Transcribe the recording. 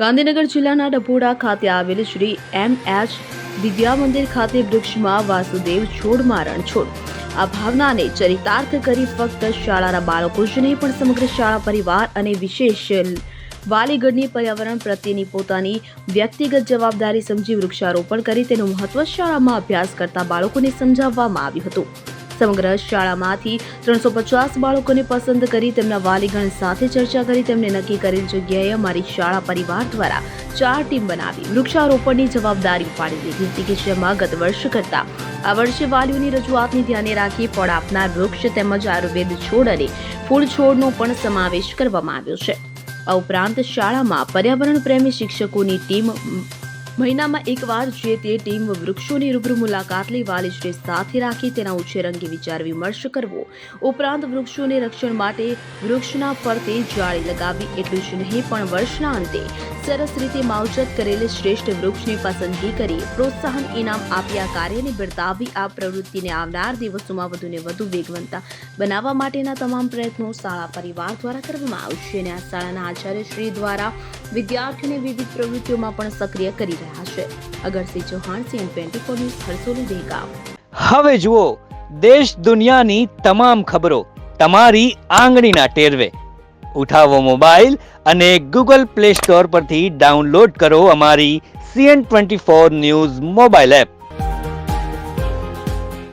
ગાંધીનગર જિલ્લાના ડભોડા ખાતે આવેલ શ્રી એમ.એચ. વિદ્યા મંદિર ખાતે વૃક્ષમાં વાસુદેવ છોડમાં રણછોડ આ ભાવનાને ચરિતાર્થ કરી ફક્ત શાળાના બાળકો જ નહીં પણ સમગ્ર શાળા પરિવાર અને વિશેષ વાલીગણની પર્યાવરણ પ્રત્યેની પોતાની વ્યક્તિગત જવાબદારી સમજી વૃક્ષારોપણ કરી તેનું મહત્વ શાળામાં અભ્યાસ કરતા બાળકોને સમજાવવામાં આવ્યું હતું. સમગ્ર શાળામાંથી 350 બાળકોને પસંદ કરી તેમના વાલીગણ સાથે ચર્ચા કરી તેમને નક્કી કરેલ જગ્યાએ અમારી શાળા પરિવાર દ્વારા 4 ટીમ બનાવી વૃક્ષારોપણની જવાબદારી ઉપાડી લીધી હતી કે જેમાં ગત વર્ષ કરતા આ વર્ષે વાલીઓની રજૂઆતને ધ્યાને રાખી ફળ આપનાર વૃક્ષ તેમજ આયુર્વેદ છોડ અને ફૂલ છોડનો પણ સમાવેશ કરવામાં આવ્યો છે. આ ઉપરાંત શાળામાં પર્યાવરણ પ્રેમી શિક્ષકોની ટીમ મહિનામાં એકવાર જે તે ટીમ વૃક્ષોની રૂબરૂ મુલાકાત લઈ વાલીશ્રી સાથે રાખી તેના ઉછેર અંગે વિચાર વિમર્શ કરવો ઉપરાંત વૃક્ષોને રક્ષણ માટે વૃક્ષના ફરતે જાળી લગાવવી એટલું જ નહીં પણ વર્ષના અંતે સરસ રીતે માવજત કરેલ શ્રેષ્ઠ વૃક્ષની પસંદગી કરી પ્રોત્સાહન ઇનામ આપી આ કાર્યને બિરદાવી આ પ્રવૃત્તિને આવનાર દિવસોમાં વધુને વધુ વેગવંતા બનાવવા માટેના તમામ પ્રયત્નો શાળા પરિવાર દ્વારા કરવામાં આવશે અને આ શાળાના આચાર્યશ્રી દ્વારા વિદ્યાર્થીઓને વિવિધ પ્રવૃત્તિઓમાં પણ સક્રિય કરી રહ્યા છે. Agarsinh Chauhan, CN24 news, Harsoli Dehgam. હવે જુઓ દેશ દુનિયાની તમામ ખબરો તમારી આંગળીના ટેરવે. ઉઠાવો મોબાઈલ અને Google Play Store પરથી ડાઉનલોડ કરો અમારી CN24 ન્યૂઝ મોબાઈલ એપ.